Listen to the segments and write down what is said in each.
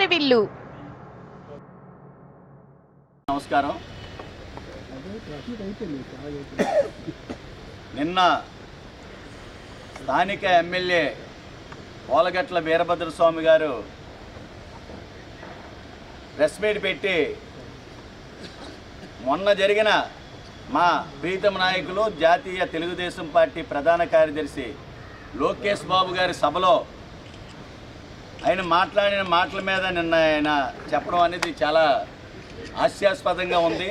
హరివిల్లు. నమస్కారం. నిన్న స్థానిక ఎమ్మెల్యే పోలగట్ల వీరభద్రస్వామి గారు ప్రెస్ మీట్ పెట్టి మొన్న జరిగిన మా ప్రీతమ నాయకులు జాతీయ తెలుగుదేశం పార్టీ ప్రధాన కార్యదర్శి లోకేష్ బాబు గారి సభలో ఆయన మాట్లాడిన మాటల మీద నిన్న ఆయన చెప్పడం అనేది చాలా హాస్యాస్పదంగా ఉంది.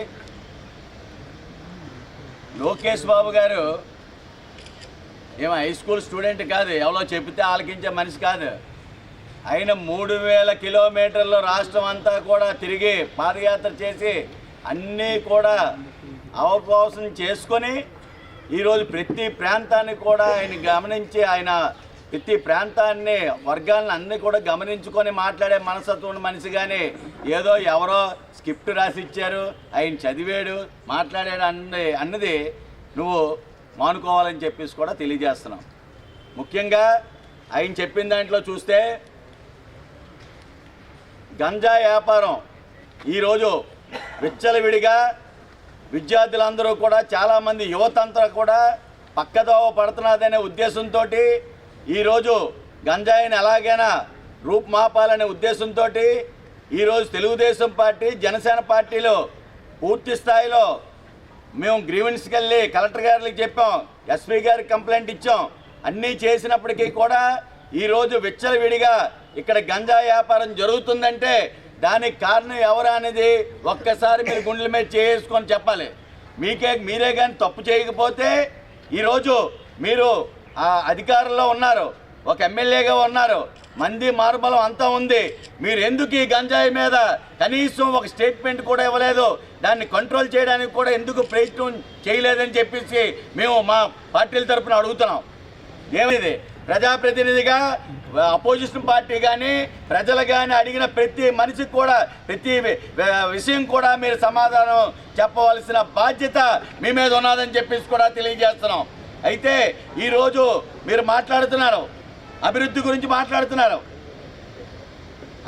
లోకేష్ బాబు గారు ఏమో హై స్కూల్ స్టూడెంట్ కాదు, ఎవరో చెబితే ఆలకించే మనిషి కాదు. ఆయన 3000 కిలోమీటర్లు రాష్ట్రం అంతా కూడా తిరిగి పాదయాత్ర చేసి అన్నీ కూడా అవపోసం చేసుకొని ఈరోజు ప్రతి ప్రాంతాన్ని కూడా ఆయన గమనించి ఆయన ప్రతి ప్రాంతాన్ని వర్గాలను అన్నీ కూడా గమనించుకొని మాట్లాడే మనస్తత్వం ఉన్న మనిషి. కానీ ఏదో ఎవరో స్క్రిప్ట్ రాసి ఇచ్చారు, ఆయన చదివాడు, మాట్లాడాడు అన్నది నువ్వు మానుకోవాలని చెప్పేసి కూడా తెలియజేస్తున్నాం. ముఖ్యంగా ఆయన చెప్పిన దాంట్లో చూస్తే గంజా వ్యాపారం ఈరోజు విచ్చలవిడిగా విద్యార్థులందరూ కూడా చాలామంది యువతంతా కూడా పక్కదోవ పడుతున్నదనే ఉద్దేశంతో ఈరోజు గంజాయిని ఎలాగైనా రూపుమాపాలనే ఉద్దేశంతో ఈరోజు తెలుగుదేశం పార్టీ జనసేన పార్టీలో పూర్తి స్థాయిలో మేము గ్రీవెన్స్కి వెళ్ళి కలెక్టర్ గారికి చెప్పాం, ఎస్పీ గారికి కంప్లైంట్ ఇచ్చాం. అన్నీ చేసినప్పటికీ కూడా ఈరోజు విచ్చలవిడిగా ఇక్కడ గంజా వ్యాపారం జరుగుతుందంటే దానికి కారణం ఎవరు అనేది ఒక్కసారి మీరు గుండెల మీద చేసుకొని చెప్పాలి. మీరే కానీ తప్పు చేయకపోతే ఈరోజు మీరు ఆ అధికారంలో ఉన్నారు, ఒక ఎమ్మెల్యేగా ఉన్నారు, మంది మార్బలం అంతా ఉంది. మీరు ఎందుకు ఈ గంజాయి మీద కనీసం ఒక స్టేట్మెంట్ కూడా ఇవ్వలేదు, దాన్ని కంట్రోల్ చేయడానికి కూడా ఎందుకు ప్రయత్నం చేయలేదని చెప్పేసి మేము మా పార్టీల తరఫున అడుగుతున్నాం. ఏమిది ప్రజాప్రతినిధిగా అపోజిషన్ పార్టీ కానీ ప్రజలు కానీ అడిగిన ప్రతి మనిషికి కూడా ప్రతి విషయం కూడా మీరు సమాధానం చెప్పవలసిన బాధ్యత మీ మీద ఉన్నదని చెప్పేసి కూడా తెలియజేస్తున్నాం. అయితే ఈరోజు మీరు మాట్లాడుతున్నారు, అభివృద్ధి గురించి మాట్లాడుతున్నారు.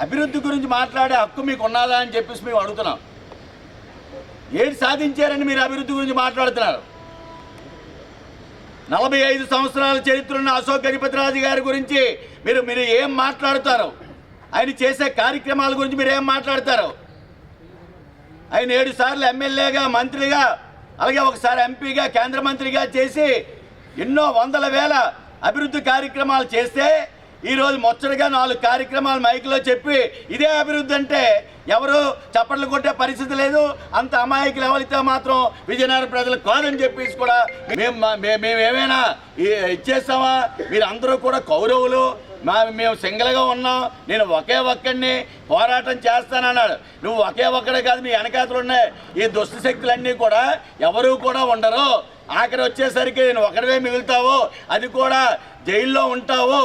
అభివృద్ధి గురించి మాట్లాడే హక్కు మీకు ఉన్నదా అని చెప్పేసి మేము అడుగుతున్నాం. ఏది సాధించారని మీరు అభివృద్ధి గురించి మాట్లాడుతున్నారు? 45 సంవత్సరాల చరిత్ర ఉన్న అశోక్ గజపతిరాజు గారి గురించి మీరు ఏం మాట్లాడుతారు? ఆయన చేసే కార్యక్రమాల గురించి మీరు ఏం మాట్లాడతారు? ఆయన 7 సార్లు ఎమ్మెల్యేగా, మంత్రిగా, అలాగే ఒకసారి ఎంపీగా, కేంద్ర మంత్రిగా చేసి ఎన్నో వందల వేల అభివృద్ధి కార్యక్రమాలు చేస్తే ఈరోజు ముచ్చటగా 4 కార్యక్రమాలు మైక్లో చెప్పి ఇదే అభివృద్ధి అంటే ఎవరు చప్పట్లు కొట్టే పరిస్థితి లేదు. అంత అమాయకులు ఎవరైతే మాత్రం విజయనగరం ప్రజలు కాదని చెప్పేసి కూడా మేమేమైనా ఇచ్చేస్తామా? మీరు అందరూ కూడా కౌరవులు, మేము సింగిల్గా ఉన్నాం, నేను ఒకే ఒక్కడిని పోరాటం చేస్తానన్నాడు. నువ్వు ఒకే ఒక్కడే కాదు, మీ వెనకాతలు ఉన్నాయి ఈ దుష్ట శక్తులన్నీ కూడా ఎవరు కూడా ఉండరు. ఆఖరి వచ్చేసరికి నేను ఒకడివే మిగులుతావు, అది కూడా జైల్లో ఉంటావు,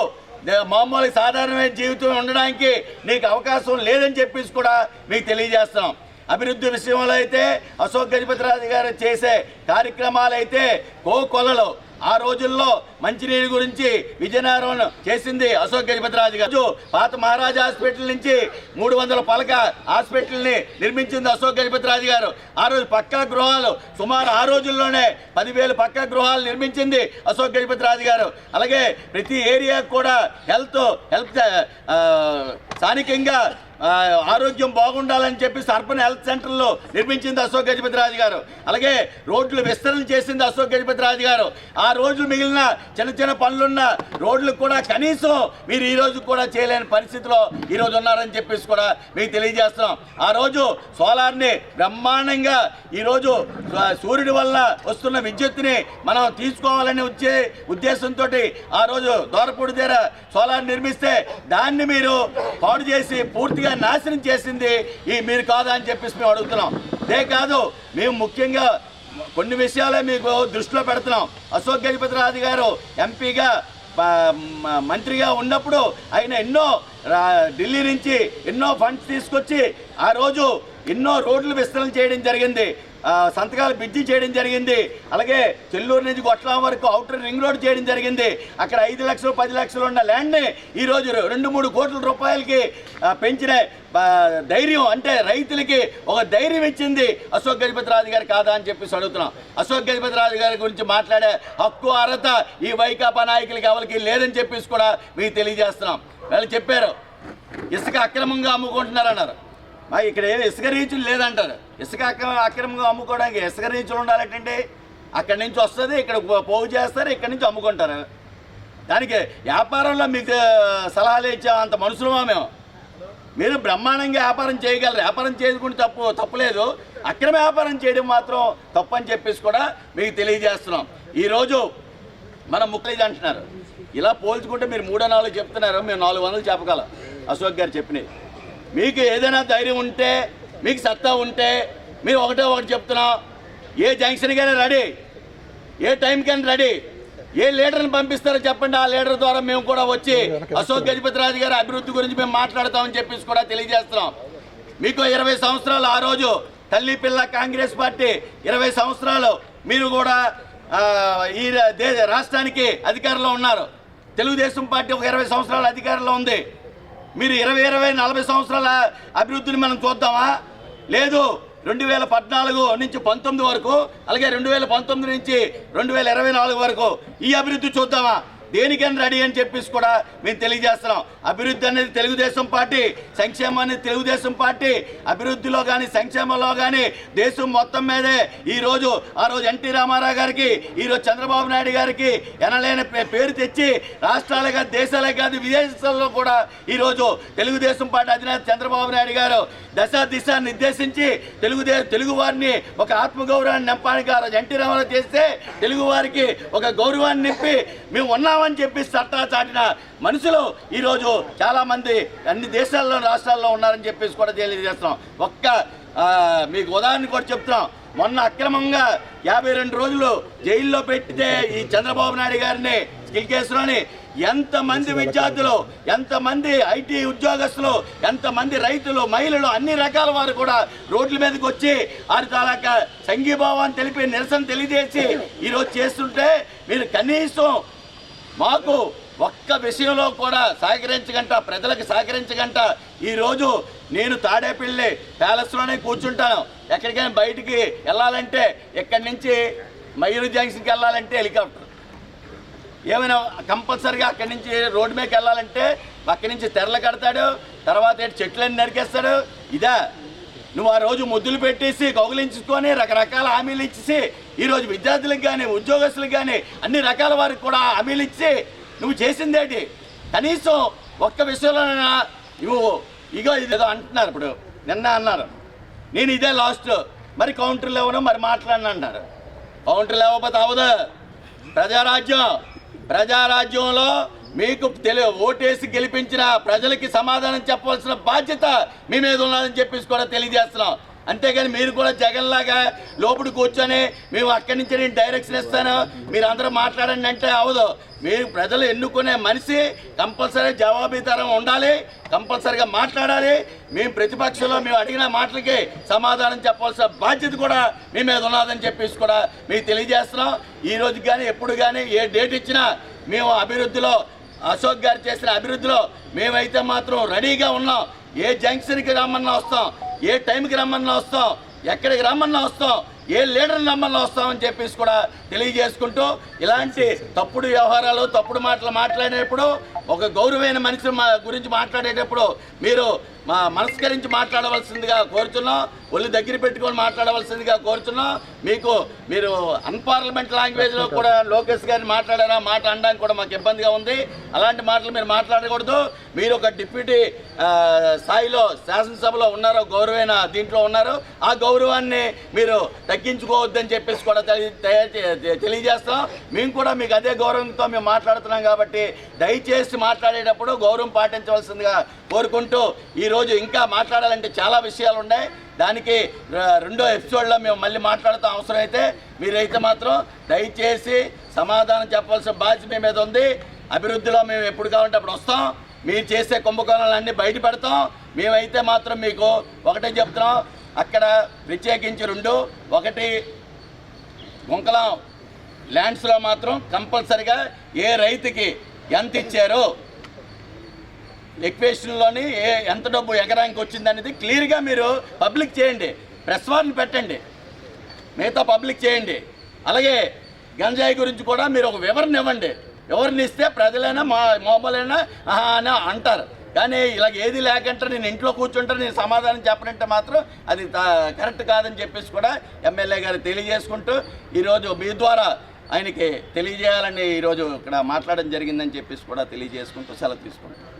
మామూలు సాధారణమైన జీవితం ఉండడానికి నీకు అవకాశం లేదని చెప్పేసి కూడా మీకు తెలియజేస్తాం. అభివృద్ధి విషయంలో అయితే అశోక్ గజపతిరాజు గారు చేసే కార్యక్రమాలు అయితే కోకొల్లలు. ఆ రోజుల్లో మంచినీరు గురించి విజయనగరం చేసింది అశోక్ గజపతిరాజు గారు. పాత మహారాజా హాస్పిటల్ నుంచి 300 పలక హాస్పిటల్ని నిర్మించింది అశోక్ గజపతిరాజు గారు. ఆ రోజు పక్కా గృహాలు సుమారు ఆ రోజుల్లోనే 10,000 పక్కా గృహాలు నిర్మించింది అశోక్ గజపతిరాజు గారు. అలాగే ప్రతి ఏరియాకు కూడా హెల్త్ స్థానికంగా ఆరోగ్యం బాగుండాలని చెప్పి అర్బన్ హెల్త్ సెంటర్లో నిర్మించింది అశోక్ గజపతిరాజు గారు. అలాగే రోడ్లు విస్తరణ చేసింది అశోక్ గజపతిరాజు గారు. ఆ రోజు మిగిలిన చిన్న చిన్న పనులున్న రోడ్లు కూడా కనీసం మీరు ఈరోజు కూడా చేయలేని పరిస్థితిలో ఈరోజు ఉన్నారని చెప్పేసి కూడా మీకు తెలియజేస్తున్నాం. ఆ రోజు సోలార్ని బ్రహ్మాండంగా ఈరోజు సూర్యుడి వల్ల వస్తున్న విద్యుత్తుని మనం తీసుకోవాలని వచ్చే ఉద్దేశంతో ఆ రోజు దోరపూడి దగ్గర సోలార్ నిర్మిస్తే దాన్ని మీరు పాడు చేసి పూర్తిగా నాశనం చేసింది మీరు కాదా అని చెప్పేసి మేము అడుగుతున్నాం. అదే కాదు, మేము ముఖ్యంగా కొన్ని విషయాలే మీకు దృష్టిలో పెడుతున్నాం. అశోక్ గజపతిరాజు గారు ఎంపీగా మంత్రిగా ఉన్నప్పుడు ఆయన ఎన్నో ఢిల్లీ నుంచి ఎన్నో ఫండ్స్ తీసుకొచ్చి ఆ రోజు ఎన్నో రోడ్లు విస్తరణ చేయడం జరిగింది. సంతకాలు బిడ్జి చేయడం జరిగింది. అలాగే చెల్లూరు నుంచి గొట్లం వరకు ఔటర్ రింగ్ రోడ్ చేయడం జరిగింది. అక్కడ 5 లక్షలు 10 లక్షలు ఉన్న ల్యాండ్ని ఈరోజు 2-3 కోట్ల రూపాయలకి పెంచిన ధైర్యం, అంటే రైతులకి ఒక ధైర్యం ఇచ్చింది అశోక్ గజపతిరాజు గారు కాదా అని చెప్పేసి అడుగుతున్నాం. అశోక్ గజపతిరాజు గారి గురించి మాట్లాడే హక్కు అర్హత ఈ వైకాపా నాయకులకి ఎవరికి లేదని చెప్పేసి కూడా మీకు తెలియజేస్తున్నాం. వాళ్ళు చెప్పారు ఇసుక అక్రమంగా అమ్ముకుంటున్నారన్నారు. ఇక్కడ ఏమి ఇసుక రీచులు లేదంటారు. ఇసుక అక్రమంగా అమ్ముకోవడానికి ఇసుక రీచులు ఉండాలంటే అక్కడి నుంచి వస్తుంది, ఇక్కడ పోగు చేస్తారు, ఇక్కడి నుంచి అమ్ముకుంటారు. దానికి వ్యాపారంలో మీకు సలహాలు ఇచ్చాం, అంత మనుషులమా మేము? మీరు బ్రహ్మాండంగా వ్యాపారం చేయగలరు, వ్యాపారం చేసుకుంటే తప్పులేదు, అక్రమ వ్యాపారం చేయడం మాత్రం తప్పు అని చెప్పేసి కూడా మీకు తెలియజేస్తున్నాం. ఈరోజు మనం ముక్కలేదు అంటున్నారు. ఇలా పోల్చుకుంటే మీరు 3-4 చెప్తున్నారు, మేము 400 చెప్పగలం. అశోక్ గారు చెప్పినవి మీకు ఏదైనా ధైర్యం ఉంటే, మీకు సత్తా ఉంటే మీరు ఒకటి చెప్తున్నాం. ఏ జంక్షన్కైనా రెడీ, ఏ టైంకైనా రెడీ, ఏ లీడర్ని పంపిస్తారో చెప్పండి. ఆ లీడర్ ద్వారా మేము కూడా వచ్చి అశోక్ గజపతిరాజు గారి అభివృద్ధి గురించి మేము మాట్లాడతామని చెప్పేసి కూడా తెలియజేస్తున్నాం. మీకు 20 సంవత్సరాలు ఆ రోజు తల్లి పిల్ల కాంగ్రెస్ పార్టీ 20 సంవత్సరాలు మీరు కూడా ఈ రాష్ట్రానికి అధికారంలో ఉన్నారు. తెలుగుదేశం పార్టీ ఒక 20 సంవత్సరాల అధికారంలో ఉంది. మీరు 20-40 సంవత్సరాల అభివృద్ధిని మనం చూద్దామా? లేదు. 2014 నుంచి 19 వరకు, అలాగే 2019 నుంచి 2024 వరకు ఈ అభివృద్ధి చూద్దామా? దేనికైనా రెడీ అని చెప్పేసి కూడా మేము తెలియజేస్తున్నాం. అభివృద్ధి అనేది తెలుగుదేశం పార్టీ, సంక్షేమం అనేది తెలుగుదేశం పార్టీ. అభివృద్ధిలో కానీ సంక్షేమంలో కానీ దేశం మొత్తం మీదే ఈరోజు ఆ రోజు ఎన్టీ రామారావు గారికి, ఈరోజు చంద్రబాబు నాయుడు గారికి ఎనలేని పేరు తెచ్చి రాష్ట్రాలుగా దేశాలే కాదు విదేశాల్లో కూడా ఈరోజు తెలుగుదేశం పార్టీ అధినేత చంద్రబాబు నాయుడు గారు దిశ నిర్దేశించి తెలుగు వారిని ఒక ఆత్మగౌరవాన్ని నింపడానికి ఆ రోజు ఎన్టీ రామారావు చేస్తే తెలుగు వారికి ఒక గౌరవాన్ని నింపి మేము ఉన్నామని చెప్పి సత్తా చాటిన మనుషులు ఈరోజు చాలామంది అన్ని దేశాల్లో రాష్ట్రాల్లో ఉన్నారని చెప్పేసి కూడా తెలియజేస్తున్నాం. మీకు ఉదాహరణ కూడా చెప్తున్నాం. మొన్న అక్రమంగా 52 రోజులు జైల్లో పెట్టితే ఈ చంద్రబాబు నాయుడు గారిని స్కిల్ కేసులోని ఎంతమంది విద్యార్థులు, ఎంతమంది ఐటీ ఉద్యోగస్తులు, ఎంతమంది రైతులు, మహిళలు, అన్ని రకాల వారు కూడా రోడ్ల మీదకి వచ్చి వారి తాలూకా సంఘీభావాన్ని తెలిపి నిరసన తెలియజేసి ఈరోజు చేస్తుంటే మీరు కనీసం మాకు ఒక్క విషయంలో కూడా సహకరించగంట, ప్రజలకు సహకరించగంట. ఈరోజు నేను తాడేపల్లి ప్యాలెస్లోనే కూర్చుంటాను. ఎక్కడికైనా బయటికి వెళ్ళాలంటే ఇక్కడి నుంచి మయూరు జంక్షన్కి వెళ్ళాలంటే హెలికాప్టర్, ఏమైనా కంపల్సరీగా అక్కడి నుంచి రోడ్డు మీదకి వెళ్ళాలంటే అక్కడి నుంచి తెరలు కడతాడు, తర్వాత చెట్లన్నీ నరికేస్తాడు. ఇదా నువ్వు ఆ రోజు ముద్దులు పెట్టేసి కౌగులించుకొని రకరకాల హామీలు ఇచ్చేసి ఈరోజు విద్యార్థులకు కానీ ఉద్యోగస్తులకు కానీ అన్ని రకాల వారికి కూడా హామీలు ఇచ్చి నువ్వు చేసిందేంటి? కనీసం ఒక్క విషయంలోనైనా నువ్వు ఇగో ఇదేదో అంటున్నారు. ఇప్పుడు నిన్న అన్నారు నేను ఇదే లాస్ట్, మరి కౌంటర్లు ఇవ్వను, మరి మాట్లాడిన అంటారు. కౌంటర్లు ఇవ్వకపోతే అవదు. ప్రజారాజ్యంలో మీకు ఓటేసి గెలిపించిన ప్రజలకి సమాధానం చెప్పవలసిన బాధ్యత మీ మీద ఉన్నదని చెప్పేసి కూడా తెలియజేస్తున్నాం. అంతేగాని మీరు కూడా జగన్లాగా లోపల కూర్చొని మేము అక్కడి నుంచి నేను డైరెక్షన్ ఇస్తాను, మీరు అందరూ మాట్లాడండి అంటే అవదు. మీరు ప్రజలు ఎన్నుకునే మనిషి కంపల్సరీ జవాబుదారం ఉండాలి, కంపల్సరీగా మాట్లాడాలి. మేము ప్రతిపక్షంలో మేము అడిగిన మాటలకి సమాధానం చెప్పాల్సిన బాధ్యత కూడా మీ మీద ఉన్నదని చెప్పేసి కూడా మీకు తెలియజేస్తున్నాం. ఈ రోజు కానీ ఎప్పుడు కానీ ఏ డేట్ ఇచ్చినా మేము అభివృద్ధిలో, అశోక్ గారు చేసిన అభివృద్ధిలో మేమైతే మాత్రం రెడీగా ఉన్నాం. ఏ జంక్షన్కి రమ్మన్నా వస్తాం, ఏ టైంకి రమ్మన్నా వస్తాం, ఎక్కడికి రమ్మన్నా వస్తాం, ఏ లీడర్ని రమ్మన్నా వస్తామని చెప్పేసి కూడా తెలియజేసుకుంటూ ఇలాంటి తప్పుడు వ్యవహారాలు, తప్పుడు మాటలు మాట్లాడేటప్పుడు, ఒక గౌరవమైన మనిషి గురించి మాట్లాడేటప్పుడు మీరు మనస్కరించి మాట్లాడవలసిందిగా కోరుతున్నాం. ఒళ్ళు దగ్గర పెట్టుకొని మాట్లాడవలసిందిగా కోరుతున్నాం. మీరు అన్పార్లమెంట్ లాంగ్వేజ్లో కూడా లోకేష్ గారిని మాట్లాడారా, మాట అనడానికి కూడా మాకు ఇబ్బందిగా ఉంది. అలాంటి మాటలు మీరు మాట్లాడకూడదు. మీరు ఒక డిప్యూటీ స్థాయిలో శాసనసభలో ఉన్నారు, గౌరవమైన దీంట్లో ఉన్నారు. ఆ గౌరవాన్ని మీరు తగ్గించుకోవద్దని చెప్పేసి కూడా తెలియజేస్తాం. మేము కూడా మీకు అదే గౌరవంతో మేము మాట్లాడుతున్నాం కాబట్టి దయచేసి మాట్లాడేటప్పుడు గౌరవం పాటించవలసిందిగా కోరుకుంటూ, ఈరోజు ఇంకా మాట్లాడాలంటే చాలా విషయాలు ఉన్నాయి. దానికి 2వ ఎపిసోడ్లో మేము మళ్ళీ మాట్లాడుతాం. అవసరమైతే మీరైతే మాత్రం దయచేసి సమాధానం చెప్పాల్సిన బాధ్యత మీ మీద ఉంది. అభివృద్ధిలో మేము ఎప్పుడు కావాలంటే అప్పుడు వస్తాం. మీరు చేసే కుంభకోణాలన్నీ బయట పెడతాం. మేమైతే మాత్రం మీకు ఒకటే చెప్తున్నాం, అక్కడ ప్రత్యేకించి ఒకటి గుంకలం ల్యాండ్స్లో మాత్రం కంపల్సరిగా ఏ రైతుకి ఎంత ఇచ్చారో ఎక్వేషన్లోని ఎంత డబ్బు ఎకరానికి వచ్చిందనేది క్లియర్గా మీరు పబ్లిక్ చేయండి, ప్రెస్ వారిని పెట్టండి, మిగతా పబ్లిక్ చేయండి. అలాగే గంజాయి గురించి కూడా మీరు ఒక వివరణ ఇవ్వండి. వివరణ ఇస్తే ప్రజలైనా మామూలైనా అని అంటారు. కానీ ఇలాగ ఏది లేకంటే నేను ఇంట్లో కూర్చుంటే నేను సమాధానం చెప్పనంటే మాత్రం అది కరెక్ట్ కాదని చెప్పేసి కూడా ఎమ్మెల్యే గారు తెలియజేసుకుంటూ ఈరోజు మీ ద్వారా ఆయనకి తెలియజేయాలని ఈరోజు ఇక్కడ మాట్లాడడం జరిగిందని చెప్పేసి కూడా తెలియజేసుకుంటూ సెలవు తీసుకుంటాం.